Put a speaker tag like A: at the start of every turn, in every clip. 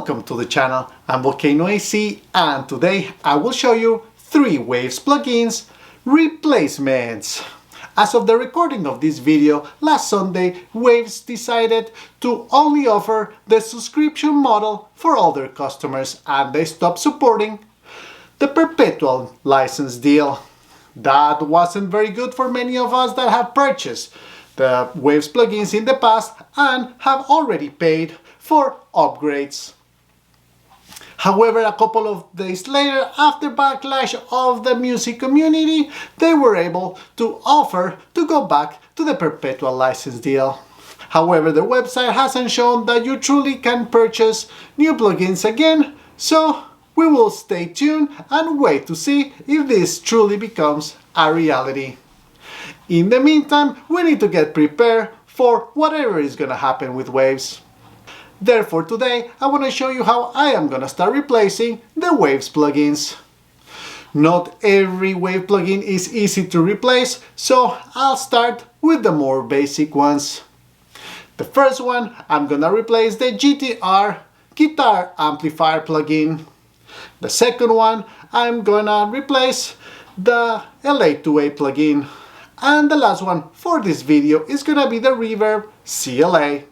A: Welcome to the channel. I'm Volcano-AC and today I will show you 3 Waves plugins replacements. As of the recording of this video, last Sunday, Waves decided to only offer the subscription model for all their customers and they stopped supporting the perpetual license deal. That wasn't very good for many of us that have purchased the Waves plugins in the past and have already paid for upgrades. However, a couple of days later, after backlash of the music community, they were able to offer to go back to the perpetual license deal. However, the website hasn't shown that you truly can purchase new plugins again, so we will stay tuned and wait to see if this truly becomes a reality. In the meantime, we need to get prepared for whatever is gonna happen with Waves. Therefore, today I want to show you how I am gonna start replacing the Waves plugins. Not every Wave plugin is easy to replace, so I'll start with the more basic ones. The first one, I'm gonna replace the GTR guitar amplifier plugin. The second one, I'm gonna replace the LA2A plugin. And the last one for this video is gonna be the Reverb CLA.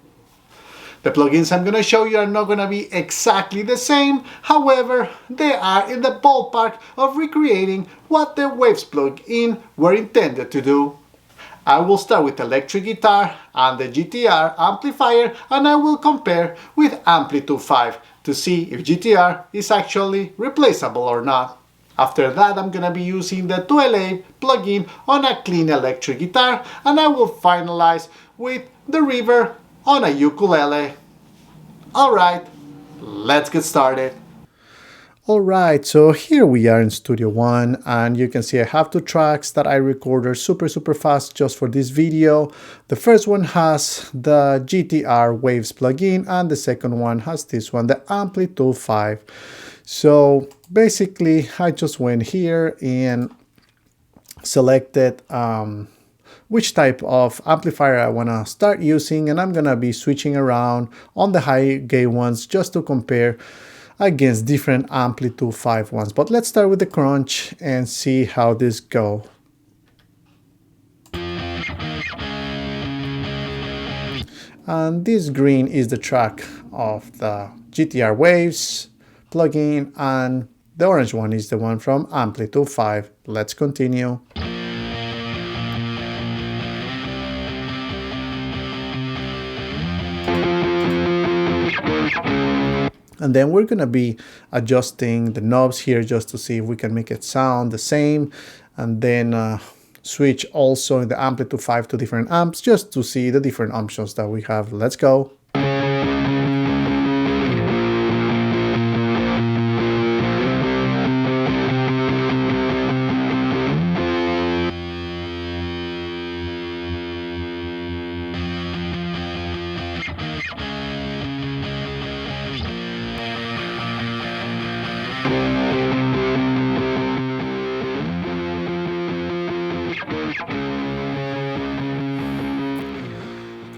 A: The plugins I'm going to show you are not going to be exactly the same, however, they are in the ballpark of recreating what the Waves plugin were intended to do. I will start with electric guitar and the GTR amplifier and I will compare with Amplitude 5 to see if GTR is actually replaceable or not. After that, I'm going to be using the 2LA plugin on a clean electric guitar and I will finalize with the Reverb on a ukulele. Alright, let's get started. Alright, so here we are in Studio One and you can see I have 2 tracks that I recorded super fast just for this video. The first one has the GTR Waves plugin and the second one has this one, the Amplitude 5. So basically I just went here and selected which type of amplifier I want to start using, and I'm going to be switching around on the high gain ones just to compare against different Amplitude 5 ones. But let's start with the crunch and see how this goes. And this green is the track of the GTR Waves plugin and the orange one is the one from Amplitude 5. Let's continue. And then we're going to be adjusting the knobs here just to see if we can make it sound the same. And then switch also in the Amplitude 5 to different amps just to see the different options that we have. Let's go.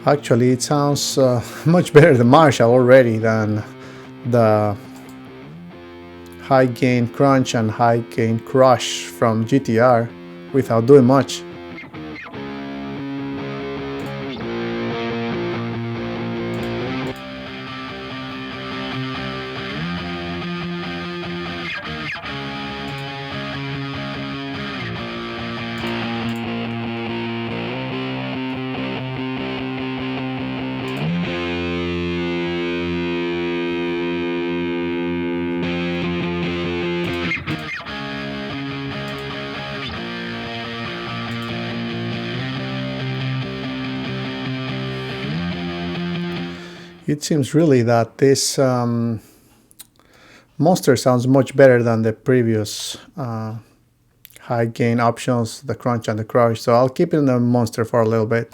A: Actually, it sounds much better than Marshall already than the high gain crunch and high gain crush from GTR without doing much. It seems really that this Monster sounds much better than the previous high gain options, the crunch and the crush, so I'll keep it in the Monster for a little bit.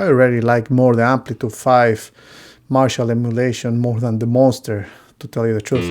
A: I already like more the Amplitude 5 Marshall emulation more than the Monster, to tell you the truth.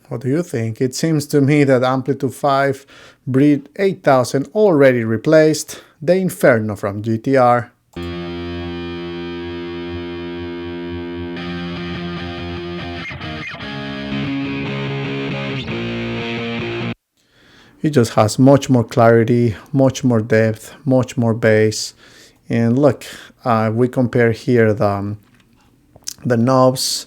A: What do you think? It seems to me that Amplitude 5 Breed 8000 already replaced the Inferno from GTR. It just has much more clarity, much more depth, much more bass. And look, we compare here the knobs.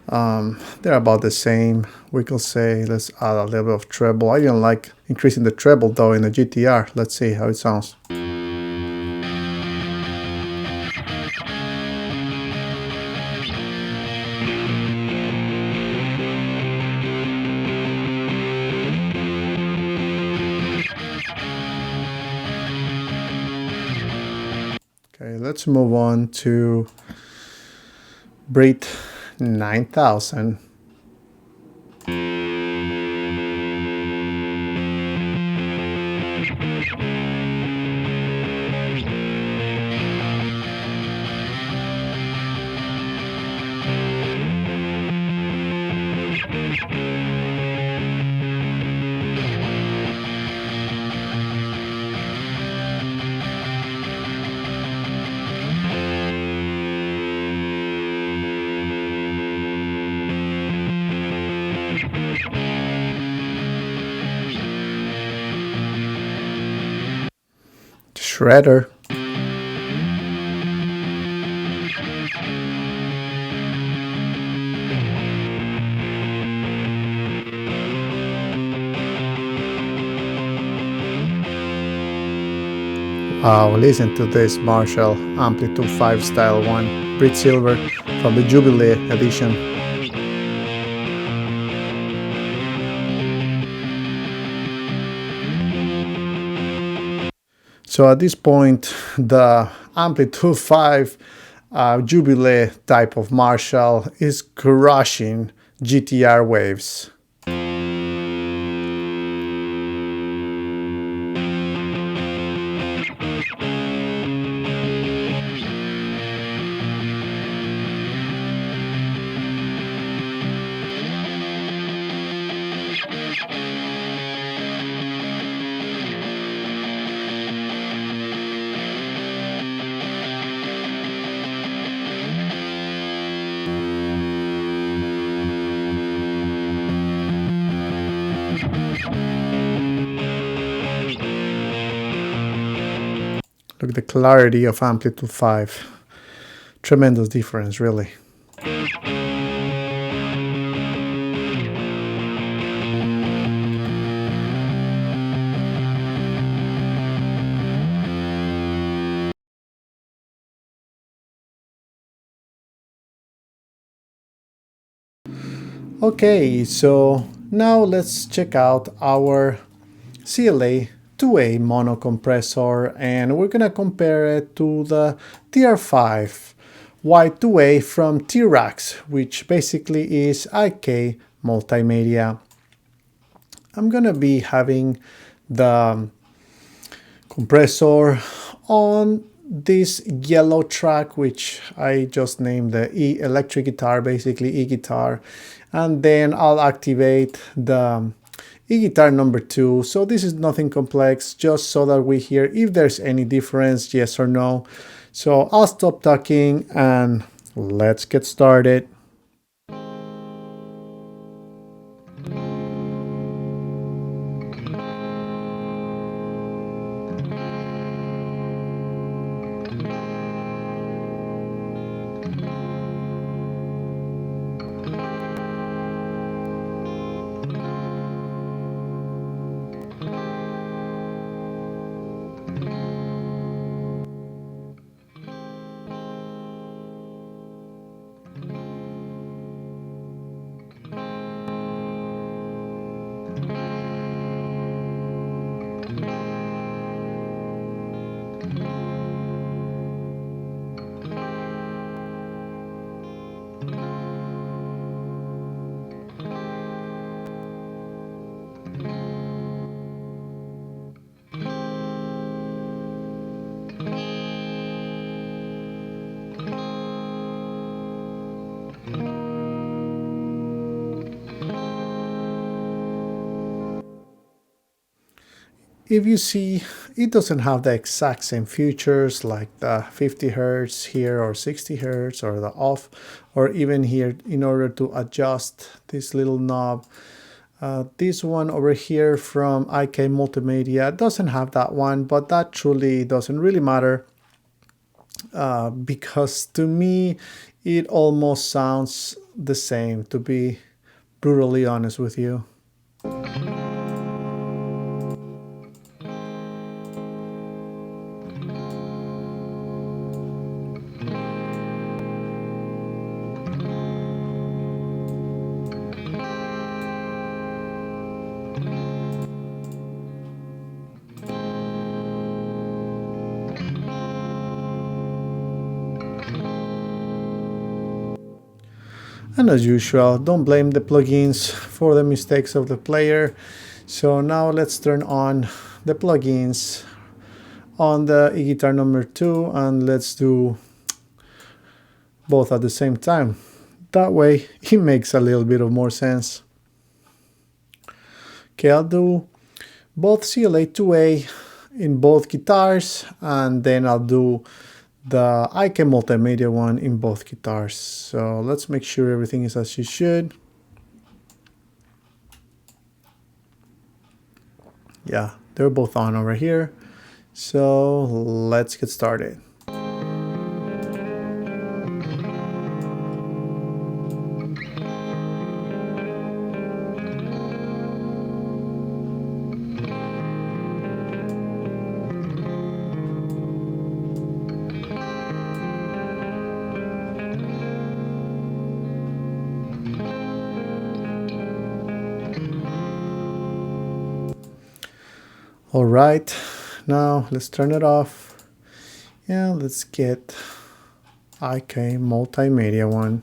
A: They're about the same. We could say let's add a little bit of treble. I didn't like increasing the treble though in the GTR. Let's see how it sounds. Okay, let's move on to Breed 9000. Shredder. Wow, listen to this Marshall Amplitude 5 Style 1 Brit Silver from the Jubilee edition. So at this point, the Amplitude 5 Jubilee type of Marshall is crushing GTR waves. Look at the clarity of Amplitude 5. Tremendous difference, really. Okay, so now let's check out our CLA 2A mono compressor, and we're gonna compare it to the TR5 Y2A from T-Rax, which basically is IK Multimedia. I'm gonna be having the compressor on this yellow track, which I just named the E electric guitar, basically E guitar, and then I'll activate the E guitar number 2. So this is nothing complex, just so that we hear if there's any difference, yes or no. So I'll stop talking and let's get started. If you see, it doesn't have the exact same features like the 50 Hertz here or 60 Hertz or the off, or even here in order to adjust this little knob. This one over here from IK Multimedia doesn't have that one, but that truly doesn't really matter because to me it almost sounds the same, to be brutally honest with you. And as usual, don't blame the plugins for the mistakes of the player. So now let's turn on the plugins on the e-guitar number 2 and let's do both at the same time. That way it makes a little bit of more sense. Okay, I'll do both CLA 2A in both guitars, and then I'll do the IK Multimedia one in both guitars. So let's make sure everything is as it should. Yeah, they're both on over here. So let's get started. All right, now let's turn it off and let's get IK Multimedia one.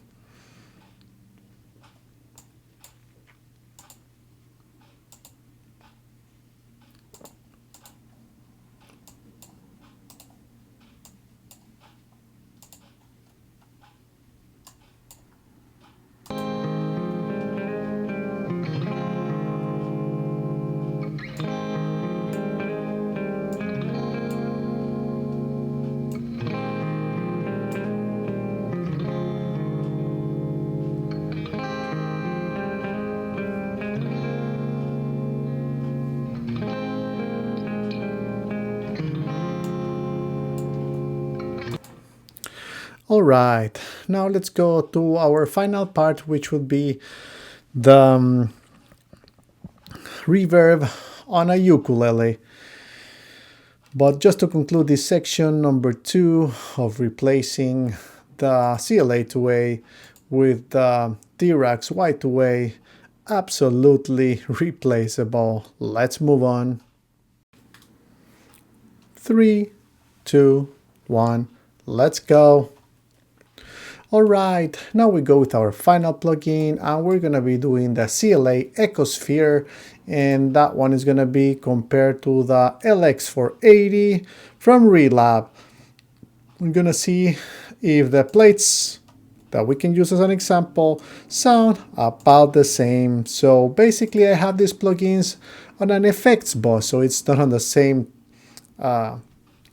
A: All right, now let's go to our final part, which would be the reverb on a ukulele. But just to conclude this section, number 2 of replacing the CLA2A with the T-Rex Y2A, absolutely replaceable. Let's move on. 3, 2, 1, let's go. Alright, now we go with our final plugin and we're going to be doing the CLA Echosphere, and that one is going to be compared to the LX480 from Relab. we're gonna see if the plates that we can use as an example sound about the same. So basically I have these plugins on an effects bus, so it's not on the same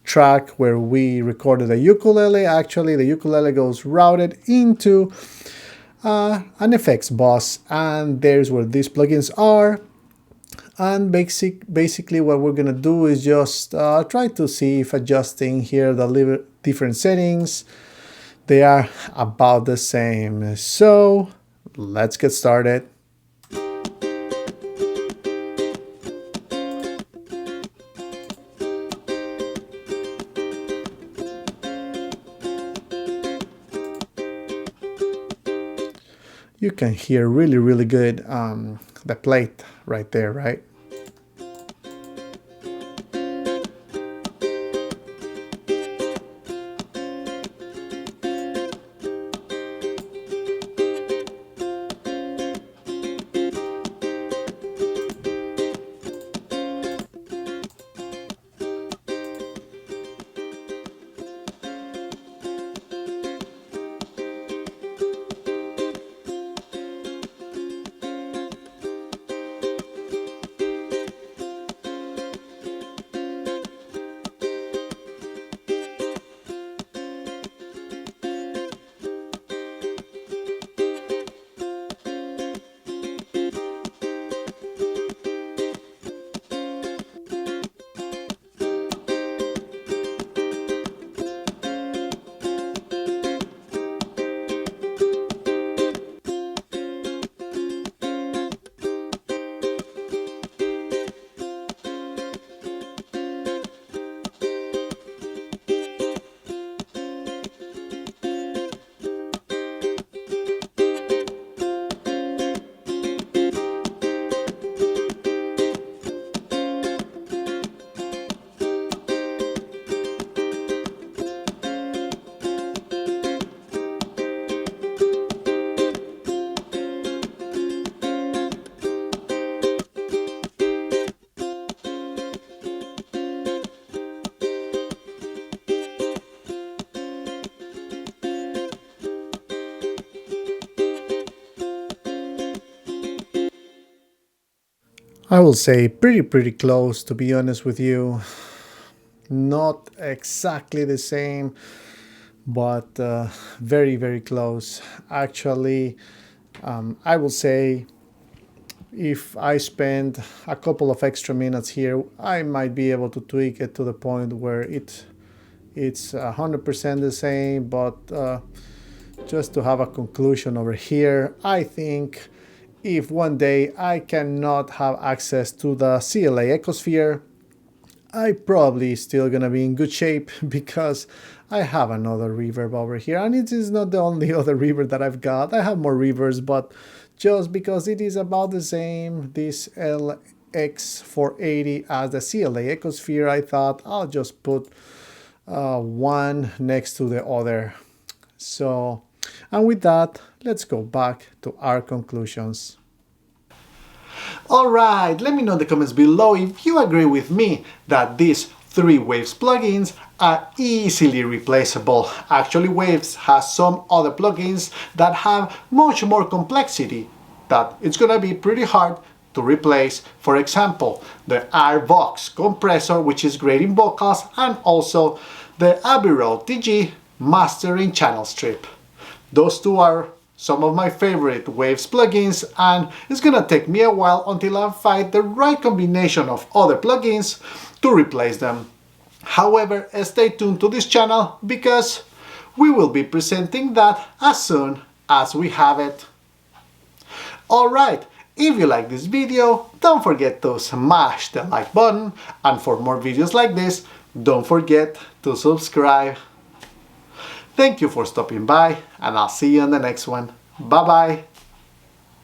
A: track where we recorded the ukulele. Actually the ukulele goes routed into an effects bus, and there's where these plugins are. And basically what we're gonna do is just try to see if adjusting here the different settings, they are about the same. So let's get started. You can hear really good the plate right there, right? I will say pretty close, to be honest with you. Not exactly the same, but very close. Actually, I will say if I spend a couple of extra minutes here, I might be able to tweak it to the point where it's 100% the same. But just to have a conclusion over here, I think if one day I cannot have access to the CLA Ecosphere, I probably still gonna be in good shape because I have another reverb over here, and it is not the only other reverb that I've got. I have more reverbs, but just because it is about the same, this LX480 as the CLA Ecosphere, I thought I'll just put one next to the other. So, and with that, let's go back to our conclusions. Alright, let me know in the comments below if you agree with me that these 3 Waves plugins are easily replaceable. Actually, Waves has some other plugins that have much more complexity that it's gonna be pretty hard to replace. For example, the RVox compressor, which is great in vocals, and also the Abbey Road TG mastering channel strip. Those 2 are some of my favorite Waves plugins, and it's gonna take me a while until I find the right combination of other plugins to replace them. However, stay tuned to this channel because we will be presenting that as soon as we have it. Alright, if you like this video, don't forget to smash the like button, and for more videos like this, don't forget to subscribe. Thank you for stopping by, and I'll see you in the next one. Bye bye!